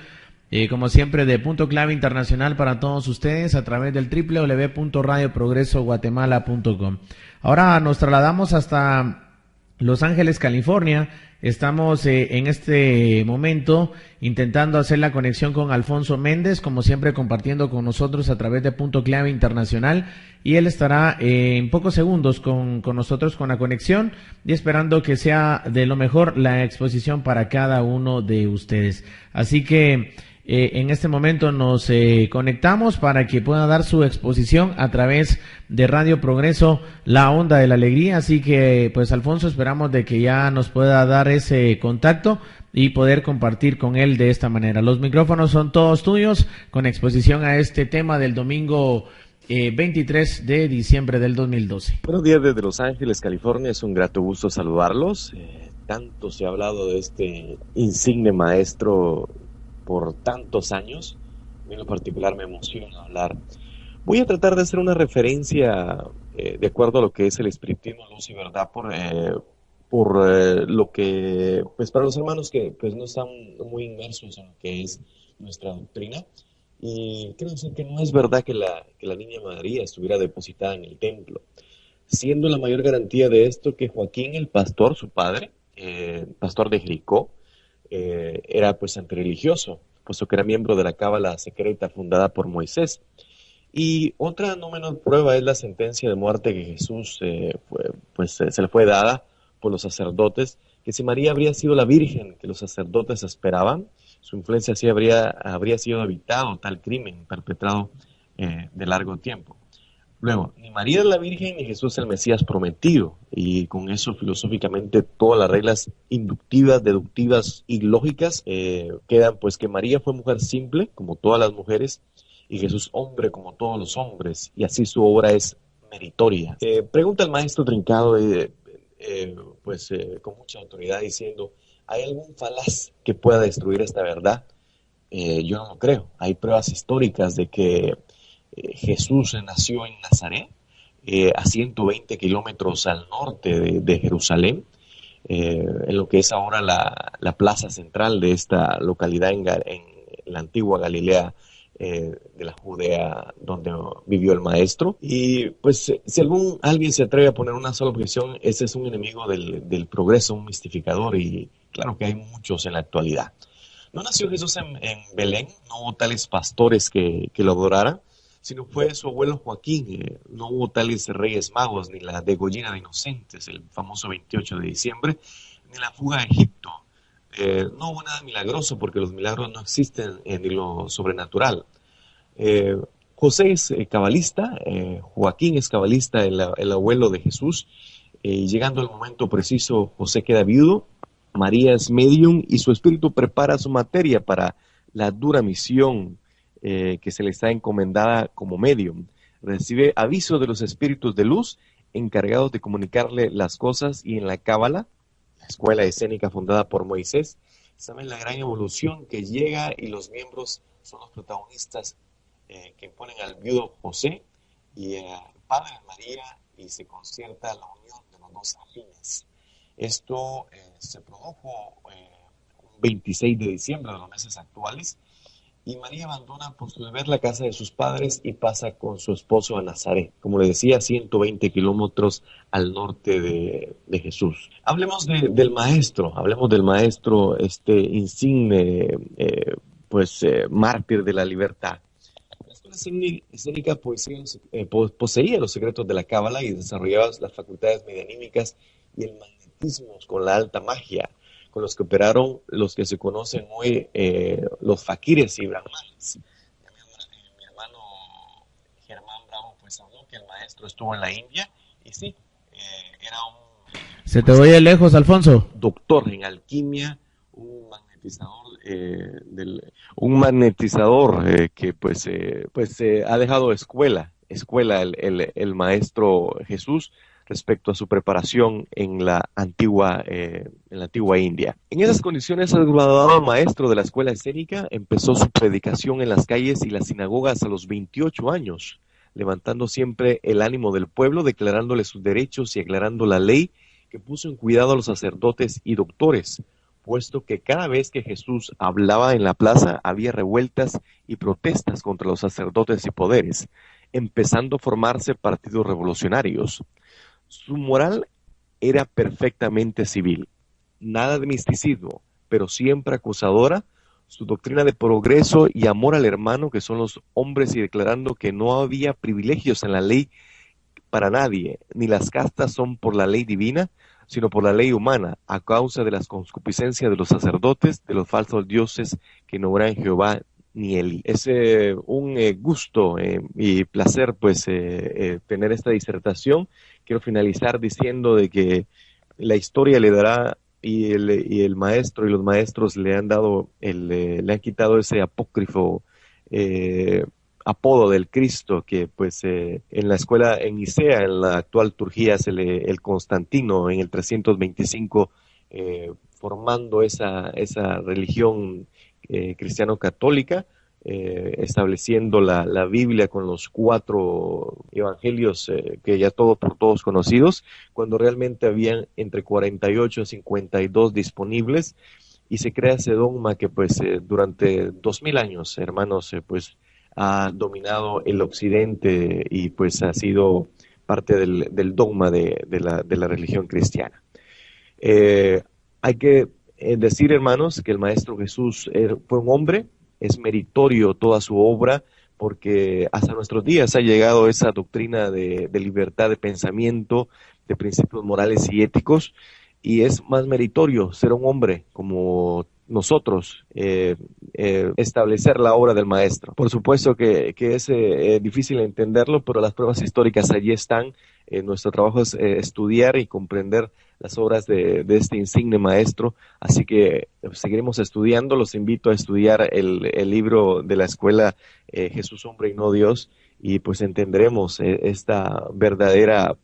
como siempre, de Punto Clave Internacional para todos ustedes a través del www.radioprogresoguatemala.com. Ahora nos trasladamos hasta Los Ángeles, California. Estamos en este momento intentando hacer la conexión con Alfonso Méndez, como siempre compartiendo con nosotros a través de Punto Clave Internacional, y él estará en pocos segundos con nosotros con la conexión y esperando que sea de lo mejor la exposición para cada uno de ustedes. Así que en este momento nos conectamos para que pueda dar su exposición a través de Radio Progreso, la onda de la alegría. Así que, pues, Alfonso, esperamos de que ya nos pueda dar ese contacto y poder compartir con él de esta manera. Los micrófonos son todos tuyos con exposición a este tema del domingo 23 de diciembre del 2012. Buenos días desde Los Ángeles, California. Es un grato gusto saludarlos. Tanto se ha hablado de este insigne maestro por tantos años. En lo particular me emociona hablar. Voy a tratar de hacer una referencia de acuerdo a lo que es el espiritismo, luz y verdad, por lo que, pues, para los hermanos que pues no están muy inmersos en lo que es nuestra doctrina. Y creo que no es verdad que la Niña María estuviera depositada en el templo, siendo la mayor garantía de esto que Joaquín, el pastor, su padre, pastor de Jericó, era pues antirreligioso, puesto que era miembro de la cábala secreta fundada por Moisés. Y otra no menor prueba es la sentencia de muerte que Jesús se le fue dada por los sacerdotes, que si María habría sido la virgen que los sacerdotes esperaban, su influencia sí habría sido evitado tal crimen perpetrado de largo tiempo. Luego, ni María es la Virgen ni Jesús el Mesías prometido, y con eso filosóficamente todas las reglas inductivas, deductivas y lógicas quedan, pues, que María fue mujer simple, como todas las mujeres, y Jesús hombre como todos los hombres, y así su obra es meritoria. Pregunta el maestro Trincado, con mucha autoridad, diciendo, ¿hay algún falaz que pueda destruir esta verdad? Yo no lo creo. Hay pruebas históricas de que Jesús nació en Nazaret, a 120 kilómetros al norte de Jerusalén, en lo que es ahora la plaza central de esta localidad en la antigua Galilea de la Judea, donde vivió el maestro. Y pues si alguien se atreve a poner una sola objeción, ese es un enemigo del progreso, un mistificador, y claro que hay muchos en la actualidad. No nació Jesús en Belén, no hubo tales pastores que lo adoraran, sino fue su abuelo Joaquín. No hubo tales reyes magos, ni la degollina de inocentes, el famoso 28 de diciembre, ni la fuga a Egipto. No hubo nada milagroso, porque los milagros no existen ni lo sobrenatural. José es cabalista, Joaquín es cabalista, el abuelo de Jesús. Llegando al momento preciso, José queda viudo, María es medium y su espíritu prepara su materia para la dura misión que se le está encomendada como medium. Recibe aviso de los espíritus de luz encargados de comunicarle las cosas, y en la cábala, la escuela escénica fundada por Moisés, saben la gran evolución que llega, y los miembros son los protagonistas que ponen al viudo José y al padre de María, y se concierta la unión de los dos afines. Esto se produjo un 26 de diciembre de los meses actuales, y María abandona por su deber la casa de sus padres y pasa con su esposo a Nazaret, como le decía, 120 kilómetros al norte de Jesús. Hablemos del maestro, este insigne mártir de la libertad. La escuela escénica poseía los secretos de la cábala y desarrollaba las facultades medianímicas y el magnetismo con la alta magia. con los que operaron los que se conocen hoy, los faquires y brahmanes. Mi hermano Germán Bravo pues habló que el maestro estuvo en la India y sí, era Se te oye lejos, Alfonso. Doctor en alquimia, un magnetizador que pues ha dejado escuela el maestro Jesús respecto a su preparación en la antigua India. En esas condiciones, el graduado maestro de la escuela escénica empezó su predicación en las calles y las sinagogas a los 28 años, levantando siempre el ánimo del pueblo, declarándole sus derechos y aclarando la ley que puso en cuidado a los sacerdotes y doctores, puesto que cada vez que Jesús hablaba en la plaza había revueltas y protestas contra los sacerdotes y poderes, empezando a formarse partidos revolucionarios. Su moral era perfectamente civil, nada de misticismo, pero siempre acusadora, su doctrina de progreso y amor al hermano, que son los hombres, y declarando que no había privilegios en la ley para nadie, ni las castas son por la ley divina, sino por la ley humana, a causa de las concupiscencias de los sacerdotes, de los falsos dioses que no oran Jehová ni Eli. Es un gusto y placer pues tener esta disertación. Quiero finalizar diciendo de que la historia le dará y el maestro y los maestros le han dado le han quitado ese apócrifo apodo del Cristo que pues en la escuela en Nicea, en la actual Turquía, el Constantino en el 325 formando esa religión cristiano-católica, estableciendo la Biblia con los 4 evangelios que ya por todos conocidos, cuando realmente habían entre 48 y 52 disponibles, y se crea ese dogma que pues durante 2000 años, hermanos, pues ha dominado el occidente y pues ha sido parte del dogma de la religión cristiana. Hay que decir, hermanos, que el Maestro Jesús fue un hombre. Es meritorio toda su obra, porque hasta nuestros días ha llegado esa doctrina de libertad de pensamiento, de principios morales y éticos, y es más meritorio ser un hombre como nosotros, establecer la obra del Maestro. Por supuesto que es difícil entenderlo, pero las pruebas históricas allí están. Nuestro trabajo es estudiar y comprender las obras de este insigne maestro, así que seguiremos estudiando. Los invito a estudiar el libro de la escuela Jesús, hombre y no Dios, y pues entenderemos esta verdadera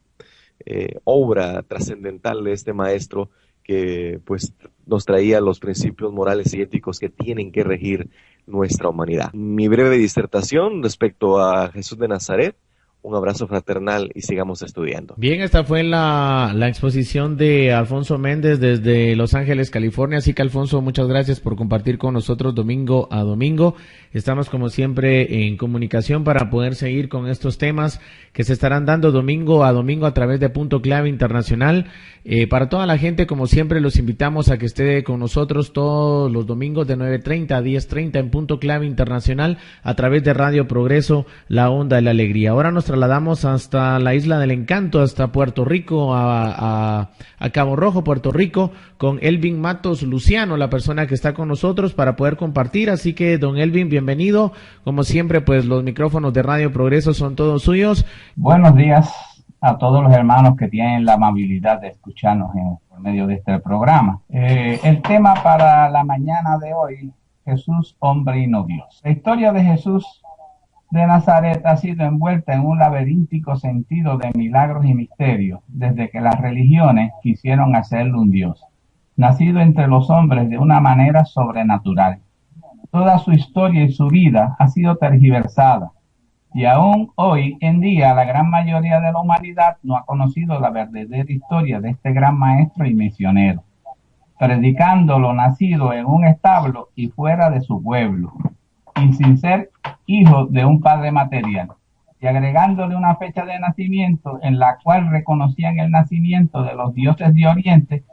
obra trascendental de este maestro que pues nos traía los principios morales y éticos que tienen que regir nuestra humanidad. Mi breve disertación respecto a Jesús de Nazaret. Un abrazo fraternal y sigamos estudiando. Bien, esta fue la exposición de Alfonso Méndez desde Los Ángeles, California. Así que, Alfonso, muchas gracias por compartir con nosotros domingo a domingo. Estamos, como siempre, en comunicación para poder seguir con estos temas que se estarán dando domingo a través de Punto Clave Internacional. Para toda la gente, como siempre, los invitamos a que esté con nosotros todos los domingos de 9:30 a 10:30 en Punto Clave Internacional a través de Radio Progreso, la onda de la alegría. Ahora nos trasladamos hasta la Isla del Encanto, hasta Puerto Rico, a Cabo Rojo, Puerto Rico, con Elvin Matos Luciano, la persona que está con nosotros para poder compartir. Así que, don Elvin, bienvenido. Como siempre, pues los micrófonos de Radio Progreso son todos suyos. Buenos días a todos los hermanos que tienen la amabilidad de escucharnos por medio de este programa. El tema para la mañana de hoy, Jesús, hombre y no Dios. La historia de Jesús de Nazaret ha sido envuelta en un laberíntico sentido de milagros y misterios, desde que las religiones quisieron hacerlo un Dios, nacido entre los hombres de una manera sobrenatural. Toda su historia y su vida ha sido tergiversada, y aún hoy en día la gran mayoría de la humanidad no ha conocido la verdadera historia de este gran maestro y misionero, predicando lo nacido en un establo y fuera de su pueblo, y sin ser hijo de un padre material, y agregándole una fecha de nacimiento en la cual reconocían el nacimiento de los dioses de Oriente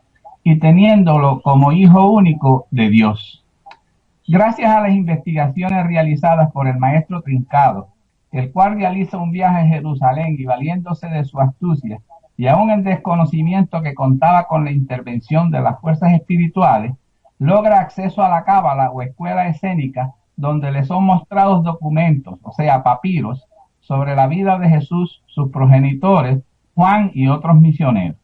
y teniéndolo como hijo único de Dios. Gracias a las investigaciones realizadas por el maestro Trincado, el cual realiza un viaje a Jerusalén y valiéndose de su astucia, y aún en desconocimiento que contaba con la intervención de las fuerzas espirituales, logra acceso a la cábala o escuela escénica, donde le son mostrados documentos, o sea, papiros, sobre la vida de Jesús, sus progenitores, Juan y otros misioneros.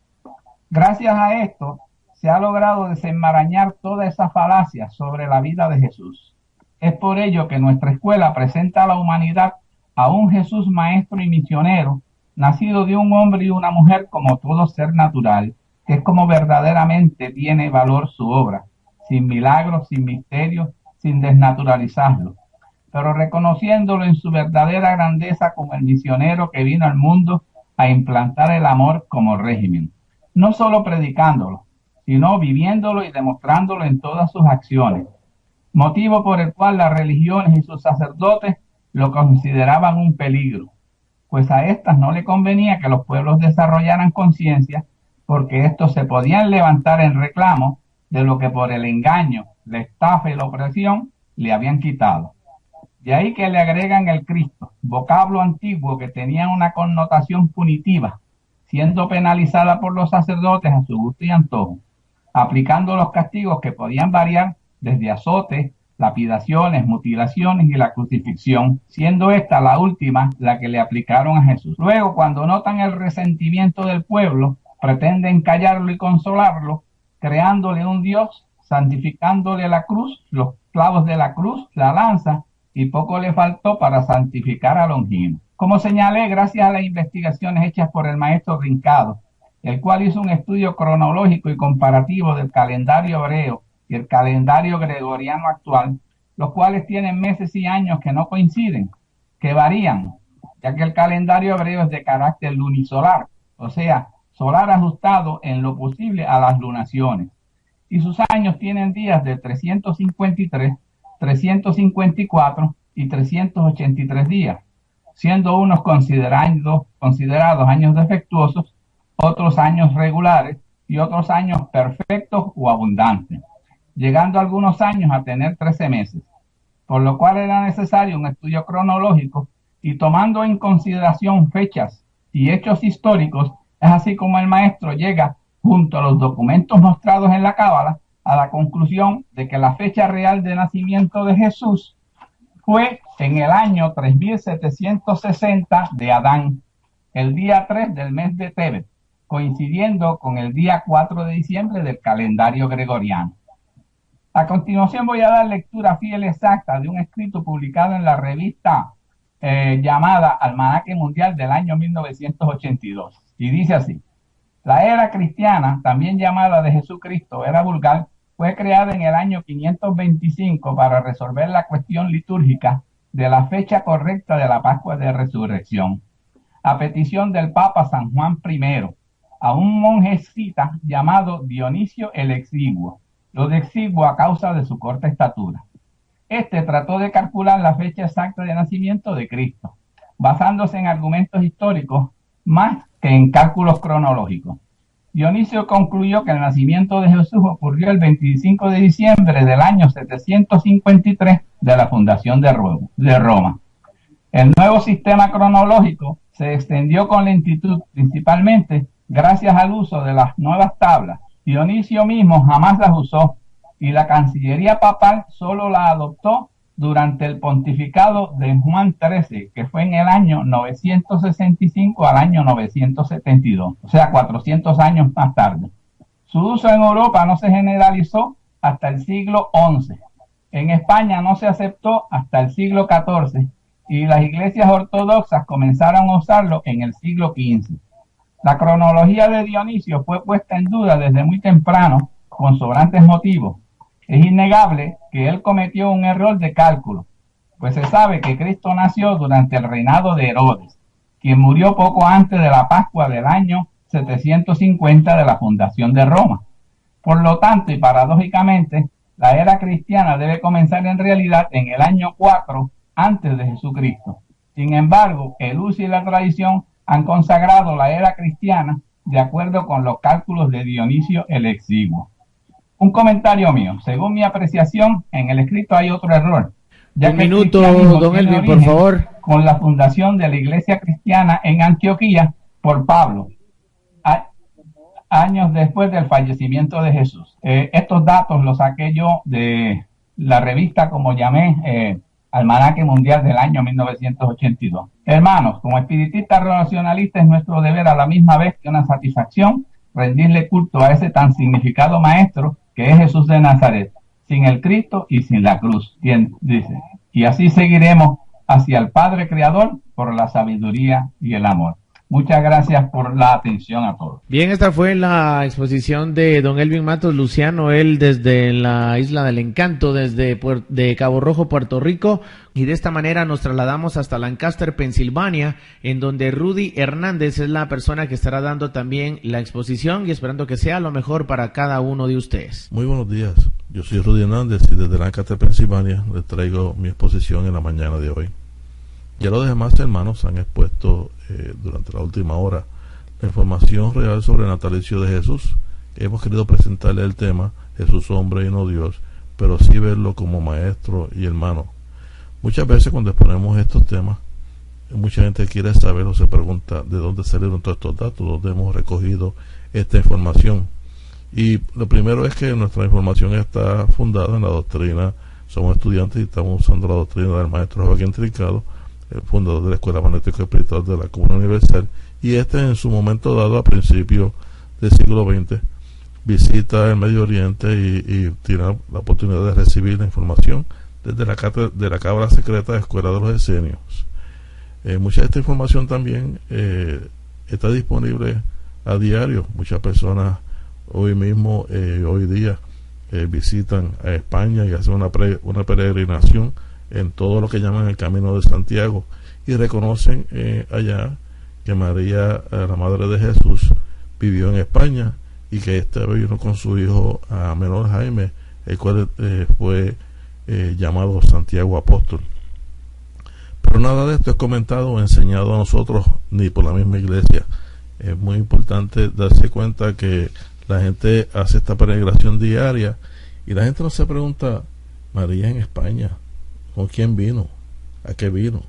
Gracias a esto, se ha logrado desenmarañar toda esa falacia sobre la vida de Jesús. Es por ello que nuestra escuela presenta a la humanidad a un Jesús maestro y misionero, nacido de un hombre y una mujer como todo ser natural, que es como verdaderamente tiene valor su obra, sin milagros, sin misterios, sin desnaturalizarlo, pero reconociéndolo en su verdadera grandeza como el misionero que vino al mundo a implantar el amor como régimen, no solo predicándolo, sino viviéndolo y demostrándolo en todas sus acciones, motivo por el cual las religiones y sus sacerdotes lo consideraban un peligro, pues a estas no le convenía que los pueblos desarrollaran conciencia, porque estos se podían levantar en reclamo de lo que por el engaño, la estafa y la opresión le habían quitado. De ahí que le agregan el Cristo, vocablo antiguo que tenía una connotación punitiva, siendo penalizada por los sacerdotes a su gusto y antojo, aplicando los castigos que podían variar desde azotes, lapidaciones, mutilaciones y la crucifixión, siendo esta la última la que le aplicaron a Jesús. Luego, cuando notan el resentimiento del pueblo, pretenden callarlo y consolarlo, creándole un Dios, santificándole la cruz, los clavos de la cruz, la lanza, y poco le faltó para santificar a Longino. Como señalé, gracias a las investigaciones hechas por el maestro Rincado, el cual hizo un estudio cronológico y comparativo del calendario hebreo y el calendario gregoriano actual, los cuales tienen meses y años que no coinciden, que varían, ya que el calendario hebreo es de carácter lunisolar, o sea, solar ajustado en lo posible a las lunaciones, y sus años tienen días de 353, 354 y 383 días, siendo unos considerados años defectuosos, otros años regulares y otros años perfectos o abundantes, llegando algunos años a tener 13 meses, por lo cual era necesario un estudio cronológico y tomando en consideración fechas y hechos históricos, es así como el maestro llega, junto a los documentos mostrados en la Cábala, a la conclusión de que la fecha real de nacimiento de Jesús fue en el año 3760 de Adán, el día 3 del mes de Tebet, coincidiendo con el día 4 de diciembre del calendario gregoriano. A continuación voy a dar lectura fiel exacta de un escrito publicado en la revista llamada Almanaque Mundial del año 1982. Y dice así: la era cristiana, también llamada de Jesucristo, era vulgar, fue creada en el año 525 para resolver la cuestión litúrgica de la fecha correcta de la Pascua de Resurrección, a petición del Papa San Juan I, a un monje escita llamado Dionisio el Exiguo, lo de exiguo a causa de su corta estatura. Este trató de calcular la fecha exacta de nacimiento de Cristo, basándose en argumentos históricos más que en cálculos cronológicos. Dionisio concluyó que el nacimiento de Jesús ocurrió el 25 de diciembre del año 753 de la fundación de Roma. El nuevo sistema cronológico se extendió con lentitud, principalmente gracias al uso de las nuevas tablas. Dionisio mismo jamás las usó y la Cancillería papal solo la adoptó durante el pontificado de Juan XIII, que fue en el año 965 al año 972, o sea, 400 años más tarde. Su uso en Europa no se generalizó hasta el siglo XI. En España no se aceptó hasta el siglo XIV y las iglesias ortodoxas comenzaron a usarlo en el siglo XV. La cronología de Dionisio fue puesta en duda desde muy temprano con sobrantes motivos. Es innegable que él cometió un error de cálculo, pues se sabe que Cristo nació durante el reinado de Herodes, quien murió poco antes de la Pascua del año 750 de la fundación de Roma. Por lo tanto, y paradójicamente, la era cristiana debe comenzar en realidad en el año 4 antes de Jesucristo. Sin embargo, el uso y la tradición han consagrado la era cristiana de acuerdo con los cálculos de Dionisio el Exiguo. Un comentario mío. Según mi apreciación, en el escrito hay otro error. Ya un minuto, don Elvin, por favor. Con la fundación de la iglesia cristiana en Antioquía por Pablo. años después del fallecimiento de Jesús. Estos datos los saqué yo de la revista, como llamé, Almanaque Mundial del año 1982. Hermanos, como espiritistas racionalistas, es nuestro deber a la misma vez que una satisfacción rendirle culto a ese tan significado maestro que es Jesús de Nazaret, sin el Cristo y sin la cruz. Bien, dice, y así seguiremos hacia el Padre Creador por la sabiduría y el amor. Muchas gracias por la atención a todos. Bien, esta fue la exposición de don Elvin Matos Luciano, él desde la Isla del Encanto, desde de Cabo Rojo, Puerto Rico, y de esta manera nos trasladamos hasta Lancaster, Pensilvania, en donde Rudy Hernández es la persona que estará dando también la exposición y esperando que sea lo mejor para cada uno de ustedes. Muy buenos días, yo soy Rudy Hernández y desde Lancaster, Pensilvania, les traigo mi exposición en la mañana de hoy. Ya los demás hermanos han expuesto durante la última hora la información real sobre el natalicio de Jesús. Hemos querido presentarle el tema Jesús hombre y no Dios, pero sí verlo como maestro y hermano. Muchas veces cuando exponemos estos temas, mucha gente quiere saber o se pregunta de dónde salieron todos estos datos, dónde hemos recogido esta información. Y lo primero es que nuestra información está fundada en la doctrina. Somos estudiantes y estamos usando la doctrina del maestro Joaquín Trincado, el fundador de la Escuela Magnética Espiritual de la Comunidad Universal, y en su momento dado a principios del siglo XX visita el Medio Oriente y tiene la oportunidad de recibir la información desde la Cámara Secreta de Escuela de los Esenios. Mucha de esta información también está disponible a diario. Muchas personas hoy día visitan a España y hacen una peregrinación en todo lo que llaman el Camino de Santiago y reconocen allá que María, la madre de Jesús, vivió en España y que vino con su hijo menor Jaime, el cual fue llamado Santiago Apóstol. Pero nada de esto es comentado o enseñado a nosotros ni por la misma iglesia. Es muy importante darse cuenta que la gente hace esta peregrinación diaria y la gente no se pregunta, María en España, ¿con quién vino? ¿A qué vino?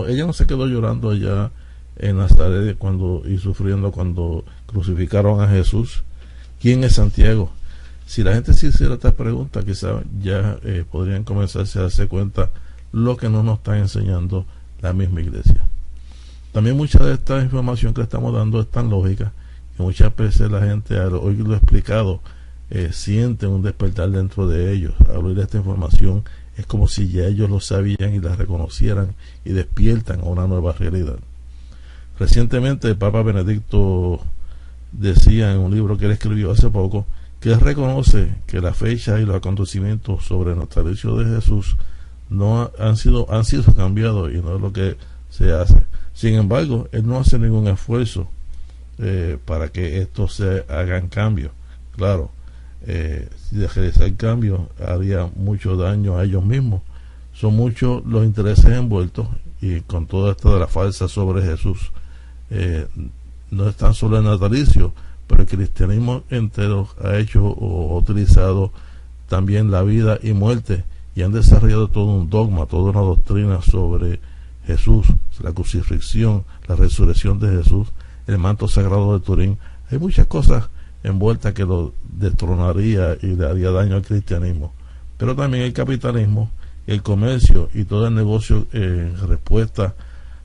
Ella no se quedó llorando allá en Nazaret y sufriendo cuando crucificaron a Jesús. ¿Quién es Santiago? Si la gente se hiciera estas preguntas, quizás ya podrían comenzarse a darse cuenta lo que no nos está enseñando la misma iglesia. También mucha de esta información que estamos dando es tan lógica que muchas veces la gente, al oírlo explicado, siente un despertar dentro de ellos. Al oír esta información es como si ya ellos lo sabían y la reconocieran y despiertan a una nueva realidad. Recientemente el Papa Benedicto decía en un libro que él escribió hace poco que él reconoce que la fecha y los acontecimientos sobre el natalicio de Jesús no han sido cambiados y no es lo que se hace. Sin embargo, él no hace ningún esfuerzo para que esto se hagan cambios. Claro, si de realizar cambios haría mucho daño a ellos mismos. Son muchos los intereses envueltos y con todo esto de la falsa sobre Jesús. No es tan solo el natalicio, pero el cristianismo entero ha hecho o utilizado también la vida y muerte y han desarrollado todo un dogma, toda una doctrina sobre Jesús, la crucifixión, la resurrección de Jesús, el manto sagrado de Turín. Hay muchas cosas envueltas que lo destronaría y le haría daño al cristianismo, pero también el capitalismo, el comercio y todo el negocio en respuesta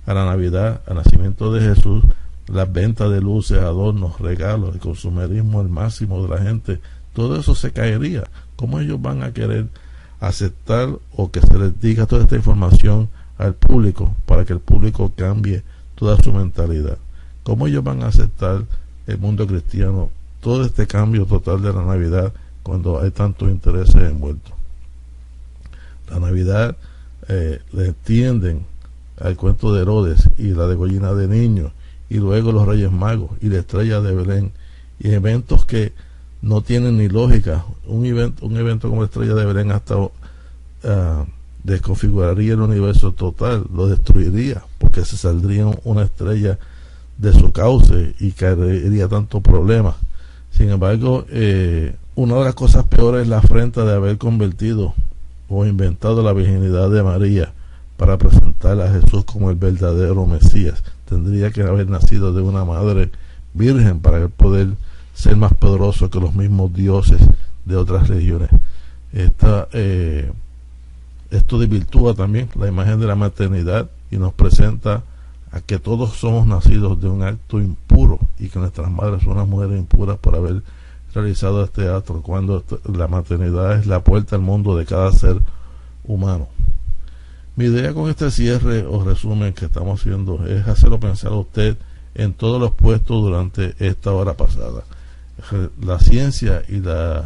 a la Navidad, al nacimiento de Jesús, las ventas de luces, adornos, regalos, el consumerismo al máximo de la gente, todo eso se caería. ¿Cómo ellos van a querer aceptar o que se les diga toda esta información al público para que el público cambie toda su mentalidad? ¿Cómo ellos van a aceptar el mundo cristiano todo este cambio total de la Navidad cuando hay tantos intereses envueltos? La Navidad le entienden al cuento de Herodes y la degollina de niños y luego los Reyes Magos y la estrella de Belén y eventos que no tienen ni lógica. Un evento como la estrella de Belén hasta desconfiguraría el universo total, lo destruiría porque se saldría una estrella de su cauce y caería tanto problema. Sin embargo, una de las cosas peores es la afrenta de haber convertido o inventado la virginidad de María para presentar a Jesús como el verdadero Mesías. Tendría que haber nacido de una madre virgen para poder ser más poderoso que los mismos dioses de otras religiones. Esto desvirtúa también la imagen de la maternidad y nos presenta a que todos somos nacidos de un acto impuro y que nuestras madres son unas mujeres impuras por haber realizado este acto, cuando la maternidad es la puerta al mundo de cada ser humano. Mi idea con este cierre o resumen que estamos haciendo es hacerlo pensar a usted en todos los puestos durante esta hora pasada. La ciencia y los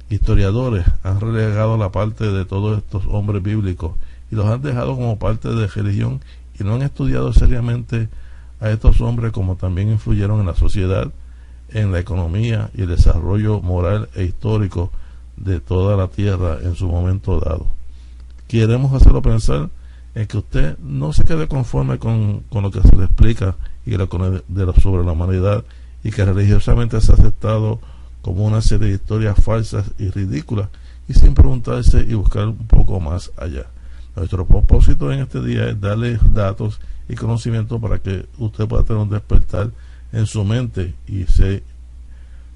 historiadores han relegado la parte de todos estos hombres bíblicos y los han dejado como parte de religión y no han estudiado seriamente a estos hombres como también influyeron en la sociedad, en la economía y el desarrollo moral e histórico de toda la tierra en su momento dado. Queremos hacerlo pensar en que usted no se quede conforme con lo que se le explica sobre la humanidad y que religiosamente se ha aceptado como una serie de historias falsas y ridículas, y sin preguntarse y buscar un poco más allá. Nuestro propósito en este día es darle datos y conocimiento para que usted pueda tener un despertar en su mente y se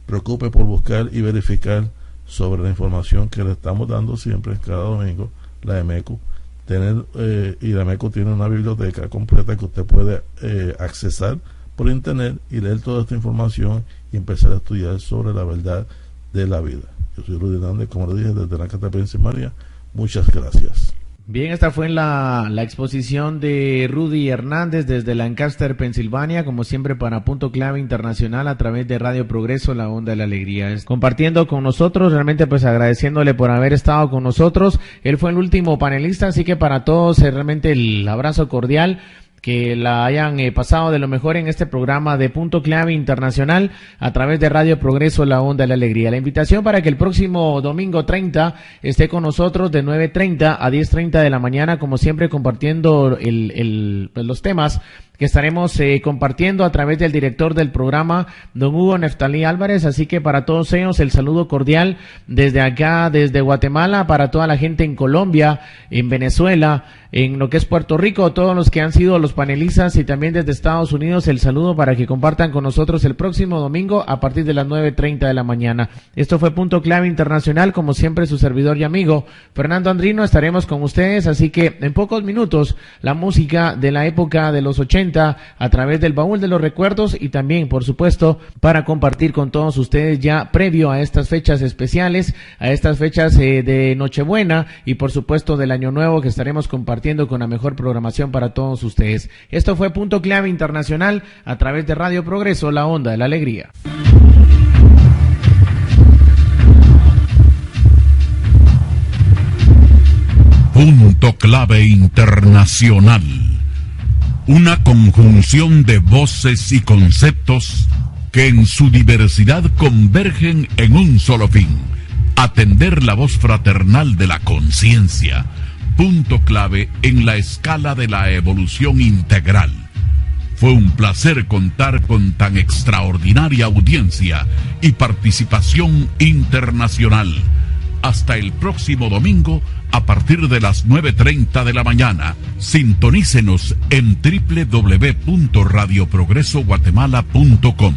preocupe por buscar y verificar sobre la información que le estamos dando siempre, cada domingo, la EMECU. Y la EMECU tiene una biblioteca completa que usted puede accesar por internet y leer toda esta información y empezar a estudiar sobre la verdad de la vida. Yo soy Rudy Hernández, como le dije, desde Lancaster, Pensilvania. Muchas gracias. Bien, esta fue la exposición de Rudy Hernández desde Lancaster, Pensilvania, como siempre para Punto Clave Internacional a través de Radio Progreso, la onda de la alegría. Compartiendo con nosotros, realmente pues agradeciéndole por haber estado con nosotros. Él fue el último panelista, así que para todos realmente el abrazo cordial. Que la hayan pasado de lo mejor en este programa de Punto Clave Internacional a través de Radio Progreso, la onda de la alegría. La invitación para que el próximo domingo 30 esté con nosotros de 9:30 a 10:30 de la mañana, como siempre compartiendo los temas que estaremos compartiendo a través del director del programa, don Hugo Neftalí Álvarez. Así que para todos ellos el saludo cordial desde acá, desde Guatemala, para toda la gente en Colombia, en Venezuela, en lo que es Puerto Rico, todos los que han sido los panelistas, y también desde Estados Unidos el saludo para que compartan con nosotros el próximo domingo a partir de las 9:30 de la mañana. Esto fue Punto Clave Internacional, como siempre su servidor y amigo Fernando Andrino. Estaremos con ustedes, así que en pocos minutos la música de la época de los 80 a través del baúl de los recuerdos, y también por supuesto para compartir con todos ustedes ya previo a estas fechas especiales, a estas fechas de Nochebuena y por supuesto del Año Nuevo, que estaremos compartiendo con la mejor programación para todos ustedes. Esto fue Punto Clave Internacional a través de Radio Progreso, la onda de la alegría. Punto Clave Internacional. Una conjunción de voces y conceptos que en su diversidad convergen en un solo fin: atender la voz fraternal de la conciencia. Punto clave en la escala de la evolución integral. Fue un placer contar con tan extraordinaria audiencia y participación internacional. Hasta el próximo domingo a partir de las 9:30 de la mañana. Sintonícenos en www.radioprogresoguatemala.com.